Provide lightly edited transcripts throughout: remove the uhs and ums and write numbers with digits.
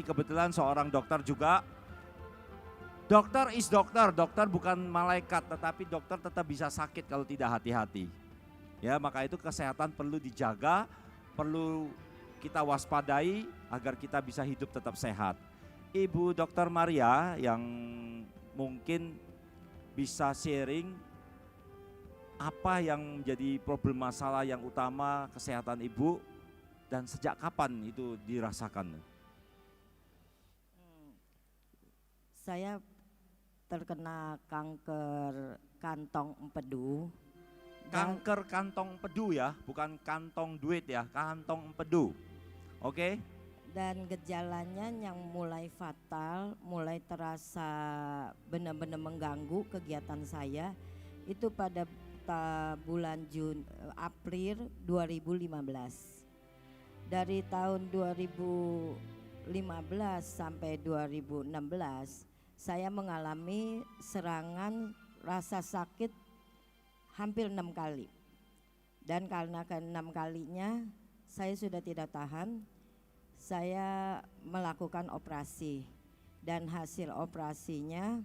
kebetulan seorang dokter juga. Dokter is dokter, dokter bukan malaikat, tetapi dokter tetap bisa sakit kalau tidak hati-hati. Ya, maka itu kesehatan perlu dijaga, perlu kita waspadai agar kita bisa hidup tetap sehat. Ibu Dokter Maria yang mungkin bisa sharing apa yang menjadi problem masalah yang utama kesehatan ibu dan sejak kapan itu dirasakan? Saya terkena kanker kantong empedu. Kanker kantong empedu ya, bukan kantong duit ya, kantong empedu. Oke? Dan gejalanya yang mulai fatal, mulai terasa benar-benar mengganggu kegiatan saya itu pada bulan April 2015. Dari tahun 2015 sampai 2016 saya mengalami serangan rasa sakit hampir 6 kali. Dan karena ke-6 kalinya saya sudah tidak tahan, saya melakukan operasi. Dan hasil operasinya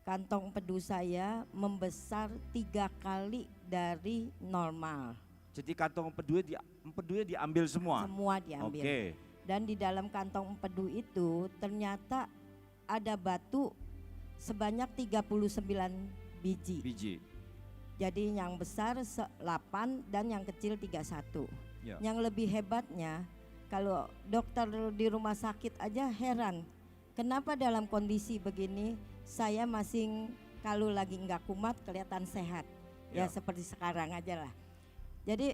kantong empedu saya membesar 3 kali dari normal. Jadi kantong empedunya diambil semua? Semua diambil. Oke. Dan di dalam kantong empedu itu ternyata ada batu sebanyak 39 biji. Jadi yang besar 8 dan yang kecil 31. Ya. Yang lebih hebatnya kalau dokter di rumah sakit aja heran. Kenapa dalam kondisi begini saya masih kalau lagi nggak kumat kelihatan sehat. Ya seperti sekarang aja lah. Jadi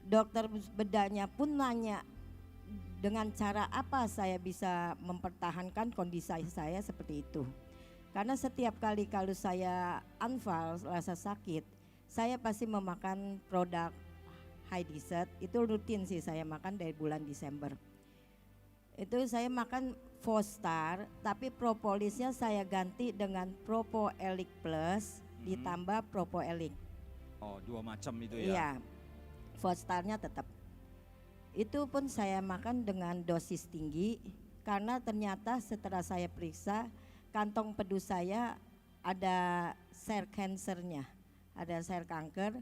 dokter bedanya pun nanya dengan cara apa saya bisa mempertahankan kondisi saya seperti itu. Karena setiap kali kalau saya anfal rasa sakit, saya pasti memakan produk High Desert. Itu rutin sih saya makan dari bulan Desember. Itu saya makan Fostar, tapi propolisnya saya ganti dengan Propoelic Plus ditambah Propoelic. Oh, 2 macam itu ya? Iya, Fostarnya tetap. Itu pun saya makan dengan dosis tinggi karena ternyata setelah saya periksa kantong empedu saya ada sel kankernya, ada sel kanker.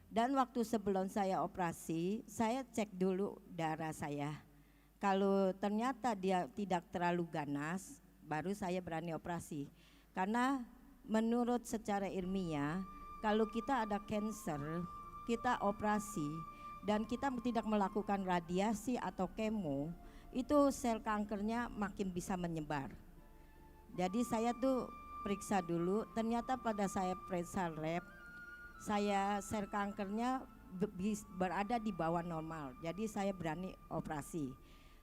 Dan waktu sebelum saya operasi, saya cek dulu darah saya. Kalau ternyata dia tidak terlalu ganas, baru saya berani operasi. Karena menurut secara ilmiah, kalau kita ada kanker, kita operasi dan kita tidak melakukan radiasi atau kemo, itu sel kankernya makin bisa menyebar. Jadi saya tuh periksa dulu, ternyata pada saya periksa lab, saya sel kankernya berada di bawah normal. Jadi saya berani operasi.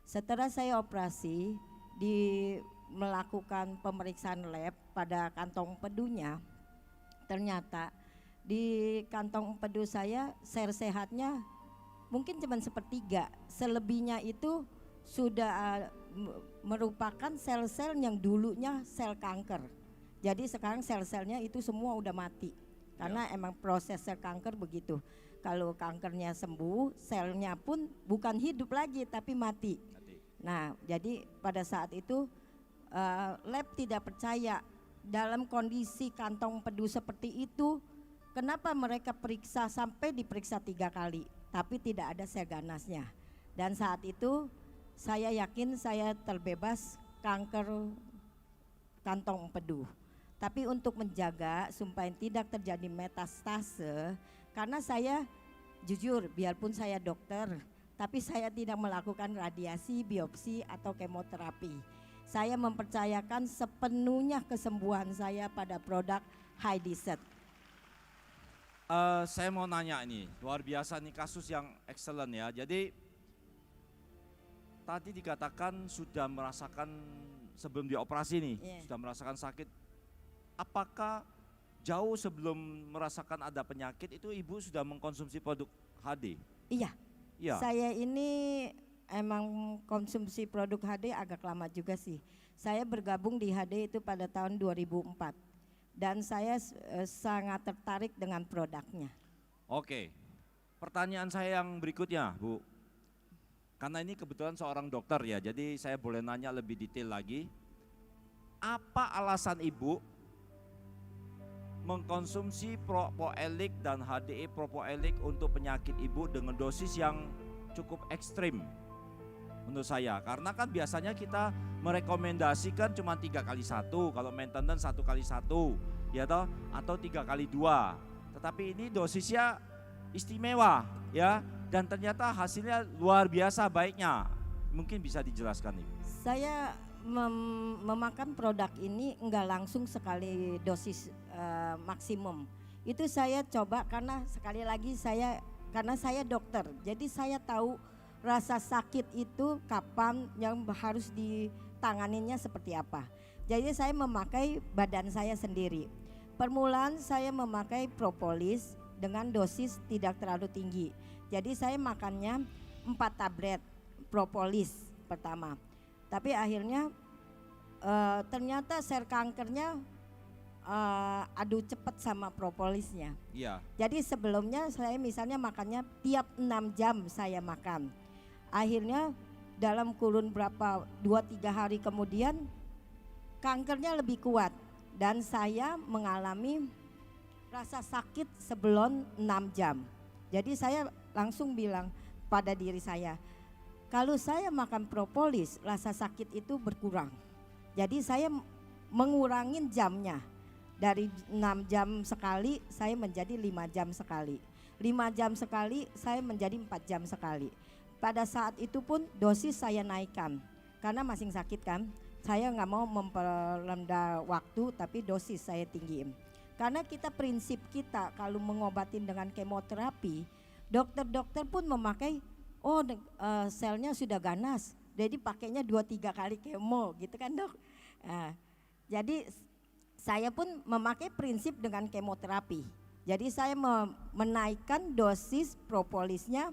Setelah saya operasi, melakukan pemeriksaan lab pada kantong empedunya, ternyata di kantong empedu saya sel sehatnya mungkin cuma sepertiga, selebihnya itu sudah merupakan sel-sel yang dulunya sel kanker. Jadi sekarang sel-selnya itu semua udah mati. Karena emang proses sel kanker begitu. Kalau kankernya sembuh, selnya pun bukan hidup lagi tapi mati. Nah, jadi pada saat itu lab tidak percaya dalam kondisi kantong empedu seperti itu, kenapa mereka periksa sampai diperiksa 3 kali, tapi tidak ada sel ganasnya. Dan saat itu saya yakin saya terbebas kanker kantong empedu. Tapi untuk menjaga supaya tidak terjadi metastase, karena saya jujur biarpun saya dokter, tapi saya tidak melakukan radiasi, biopsi atau kemoterapi. Saya mempercayakan sepenuhnya kesembuhan saya pada produk High Desert. Saya mau nanya ini, luar biasa nih kasus yang excellent ya. Jadi tadi dikatakan sudah merasakan sebelum dioperasi nih, sudah merasakan sakit. Apakah jauh sebelum merasakan ada penyakit itu ibu sudah mengkonsumsi produk HD? Iya. Ya. Saya ini emang konsumsi produk HD agak lama juga sih. Saya bergabung di HD itu pada tahun 2004 dan saya sangat tertarik dengan produknya. Oke, pertanyaan saya yang berikutnya Bu. Karena ini kebetulan seorang dokter ya, jadi saya boleh nanya lebih detail lagi. Apa alasan ibu mengkonsumsi propoelik dan HDE propoelik untuk penyakit ibu dengan dosis yang cukup ekstrim menurut saya? Karena kan biasanya kita merekomendasikan cuma 3x1, kalau maintenance 1x1 ya toh, atau 3x2. Tetapi ini dosisnya istimewa ya, dan ternyata hasilnya luar biasa baiknya. Mungkin bisa dijelaskan nih. Saya memakan produk ini enggak langsung sekali dosis maksimum. Itu saya coba karena sekali lagi karena saya dokter. Jadi saya tahu rasa sakit itu kapan yang harus ditanganinya seperti apa. Jadi saya memakai badan saya sendiri. Permulaan saya memakai propolis dengan dosis tidak terlalu tinggi. Jadi saya makannya 4 tablet propolis pertama. Tapi akhirnya ternyata sel kankernya adu cepat sama propolisnya. Iya. Jadi sebelumnya saya misalnya makannya tiap 6 jam saya makan. Akhirnya dalam kurun berapa 2-3 hari kemudian kankernya lebih kuat. Dan saya mengalami rasa sakit sebelum 6 jam. Jadi saya langsung bilang pada diri saya, kalau saya makan propolis rasa sakit itu berkurang. Jadi saya mengurangin jamnya. Dari 6 jam sekali saya menjadi 5 jam sekali. 5 jam sekali saya menjadi 4 jam sekali. Pada saat itu pun dosis saya naikkan. Karena masih sakit kan. Saya nggak mau memperlenda waktu, tapi dosis saya tinggiin. Karena prinsip kita kalau mengobatin dengan kemoterapi, dokter-dokter pun memakai, selnya sudah ganas, jadi pakainya 2-3 kali kemo gitu kan dok. Jadi saya pun memakai prinsip dengan kemoterapi. Jadi saya menaikkan dosis propolisnya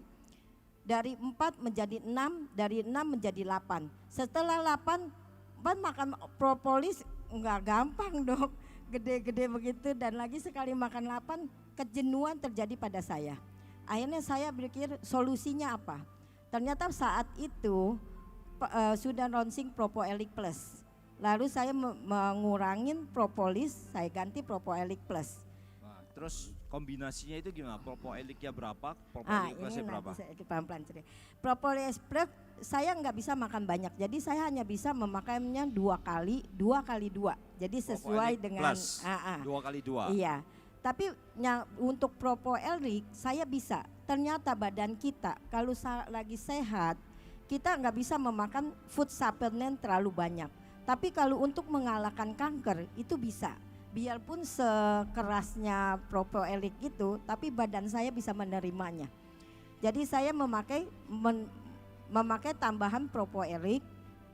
dari 4 menjadi 6, dari 6 menjadi 8. Setelah 8 makan propolis nggak gampang dok, gede-gede begitu, dan lagi sekali makan 8 kejenuhan terjadi pada saya. Akhirnya saya berpikir solusinya apa? Ternyata saat itu sudah launching propoelik plus. Lalu saya mengurangin propolis, saya ganti propoelik plus. Nah, terus kombinasinya itu gimana? Propoeliknya berapa? Propoelik plusnya berapa? Pelan-pelan cerita. Propolis plus saya nggak bisa makan banyak, jadi saya hanya bisa memakainya 2 kali 2. Jadi sesuai Propoelik dengan plus 2x2. Iya. Tapi untuk propoelik saya bisa. Ternyata badan kita kalau lagi sehat, kita nggak bisa memakan food supplement terlalu banyak. Tapi kalau untuk mengalahkan kanker itu bisa. Biarpun sekerasnya propoelik itu, tapi badan saya bisa menerimanya. Jadi saya memakai tambahan propoelik.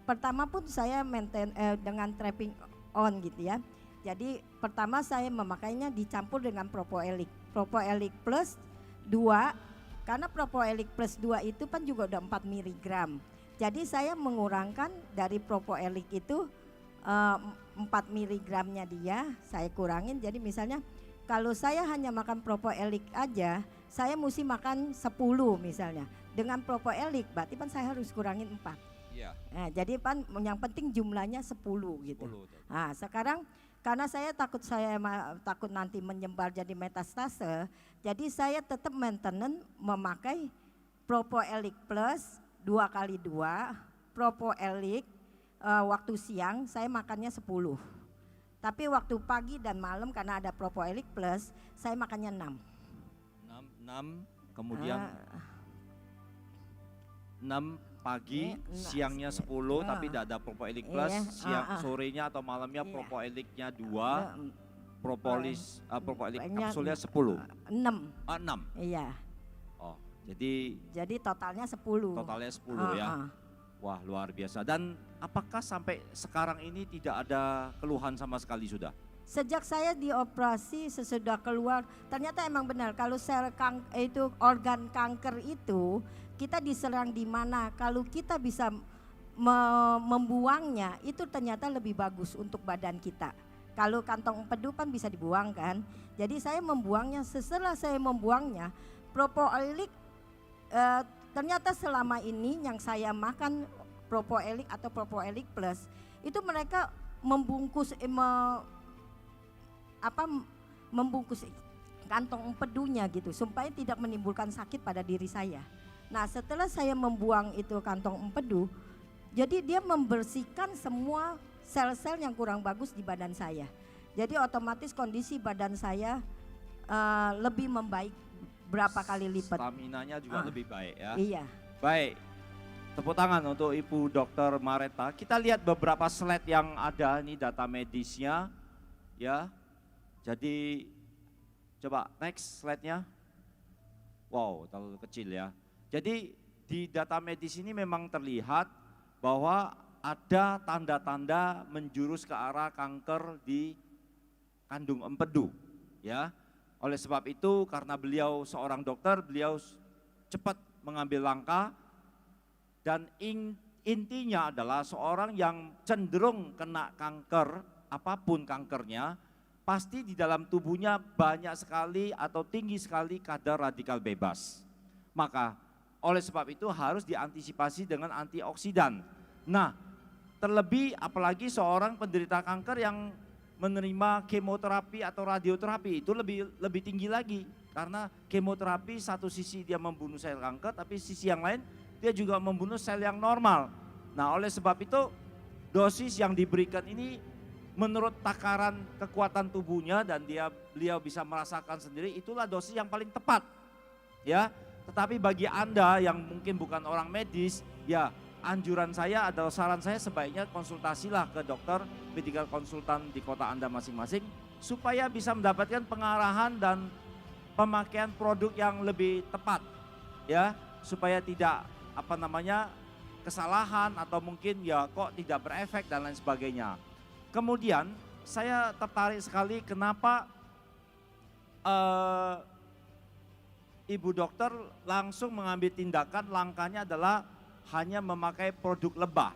Pertama pun saya maintain dengan trapping on gitu ya. Jadi pertama saya memakainya dicampur dengan propoelik. Propoelik plus 2, karena propoelik plus 2 itu kan juga udah 4 mg. Jadi saya mengurangkan dari propoelik itu 4 mg-nya dia saya kurangin. Jadi misalnya kalau saya hanya makan propoelik aja, saya mesti makan 10 misalnya. Dengan propoelik berarti kan saya harus kurangin 4. Iya. Nah, jadi kan yang penting jumlahnya 10 gitu. 10. Nah, sekarang karena saya takut nanti menyebar jadi metastase, jadi saya tetap maintenance memakai propoelik plus 2x2, propoelik waktu siang saya makannya 10. Tapi waktu pagi dan malam karena ada propoelik plus saya makannya 6. 6 kemudian 6 pagi, siangnya 10 tapi tidak ada propoelik plus, sorenya atau malamnya propoeliknya 2, propoelik kapsulnya 10. 6. 6. Iya. Oh, jadi totalnya 10. Totalnya 10 ya. Wah, luar biasa. Dan apakah sampai sekarang ini tidak ada keluhan sama sekali sudah? Sejak saya dioperasi sesudah keluar, ternyata emang benar kalau itu organ kanker itu kita diserang di mana, kalau kita bisa membuangnya itu ternyata lebih bagus untuk badan kita. Kalau kantong empedu kan bisa dibuang kan. Jadi saya membuangnya, setelah saya membuangnya propoelik ternyata selama ini yang saya makan Propoelik atau Propoelik Plus itu mereka membungkus kantong empedunya gitu supaya tidak menimbulkan sakit pada diri saya. Nah, setelah saya membuang itu kantong empedu, jadi dia membersihkan semua sel-sel yang kurang bagus di badan saya. Jadi otomatis kondisi badan saya lebih membaik berapa kali lipat. Staminanya juga lebih baik ya. Iya. Baik, tepuk tangan untuk Ibu Dr. Mareta. Kita lihat beberapa slide yang ada, ini data medisnya ya. Jadi coba next slide-nya. Wow, terlalu kecil ya. Jadi di data medis ini memang terlihat bahwa ada tanda-tanda menjurus ke arah kanker di kandung empedu ya. Oleh sebab itu karena beliau seorang dokter, beliau cepat mengambil langkah dan intinya adalah seorang yang cenderung kena kanker, apapun kankernya, pasti di dalam tubuhnya banyak sekali atau tinggi sekali kadar radikal bebas. Maka oleh sebab itu harus diantisipasi dengan antioksidan. Nah, terlebih apalagi seorang penderita kanker yang menerima kemoterapi atau radioterapi itu lebih tinggi lagi. Karena kemoterapi satu sisi dia membunuh sel kanker, tapi sisi yang lain dia juga membunuh sel yang normal. Nah, oleh sebab itu dosis yang diberikan ini menurut takaran kekuatan tubuhnya dan beliau bisa merasakan sendiri, itulah dosis yang paling tepat. Ya, tetapi bagi Anda yang mungkin bukan orang medis, ya anjuran saya atau saran saya sebaiknya konsultasilah ke dokter medical konsultan di kota Anda masing-masing supaya bisa mendapatkan pengarahan dan pemakaian produk yang lebih tepat. Ya, supaya tidak kesalahan atau mungkin ya kok tidak berefek dan lain sebagainya. Kemudian saya tertarik sekali kenapa Ibu dokter langsung mengambil tindakan, langkahnya adalah hanya memakai produk lebah.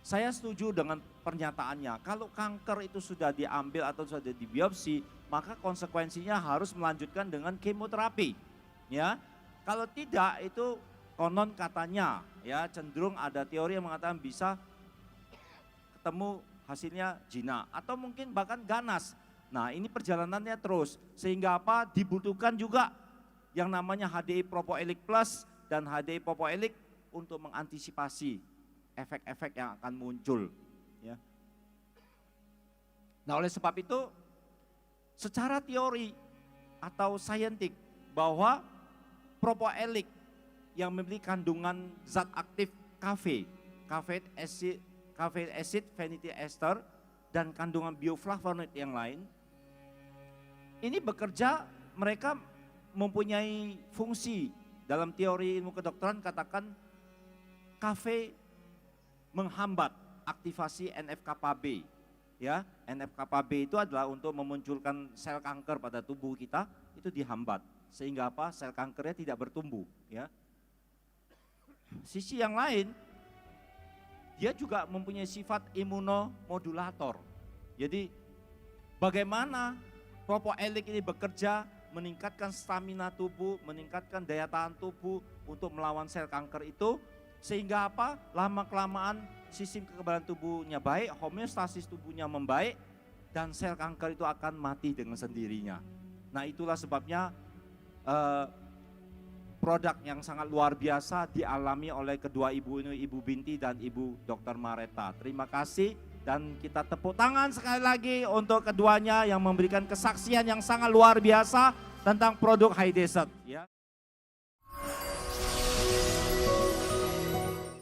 Saya setuju dengan pernyataannya, kalau kanker itu sudah diambil atau sudah dibiopsi, maka konsekuensinya harus melanjutkan dengan kemoterapi. Ya, kalau tidak itu konon katanya ya cenderung ada teori yang mengatakan bisa ketemu hasilnya jinak atau mungkin bahkan ganas. Nah, ini perjalanannya terus sehingga dibutuhkan juga yang namanya HDI Propoelik Plus dan HDI Propoelik untuk mengantisipasi efek-efek yang akan muncul ya. Nah, oleh sebab itu secara teori atau saintik bahwa Propoelik yang memiliki kandungan zat aktif caffeine acid, vanity ester, dan kandungan bioflavonoid yang lain, ini bekerja, mereka mempunyai fungsi dalam teori ilmu kedokteran katakan kafein menghambat aktivasi NF-kappa-B. Ya, NF-kappa-B itu adalah untuk memunculkan sel kanker pada tubuh kita, itu dihambat sehingga sel kankernya tidak bertumbuh. Ya, sisi yang lain, dia juga mempunyai sifat imunomodulator. Jadi bagaimana Propoelik ini bekerja meningkatkan stamina tubuh, meningkatkan daya tahan tubuh untuk melawan sel kanker itu, sehingga lama-kelamaan sistem kekebalan tubuhnya baik, homeostasis tubuhnya membaik, dan sel kanker itu akan mati dengan sendirinya. Nah, itulah sebabnya produk yang sangat luar biasa dialami oleh kedua ibu ini, Ibu Binti dan Ibu Dr. Mareta. Terima kasih dan kita tepuk tangan sekali lagi untuk keduanya yang memberikan kesaksian yang sangat luar biasa tentang produk High Desert. Ya.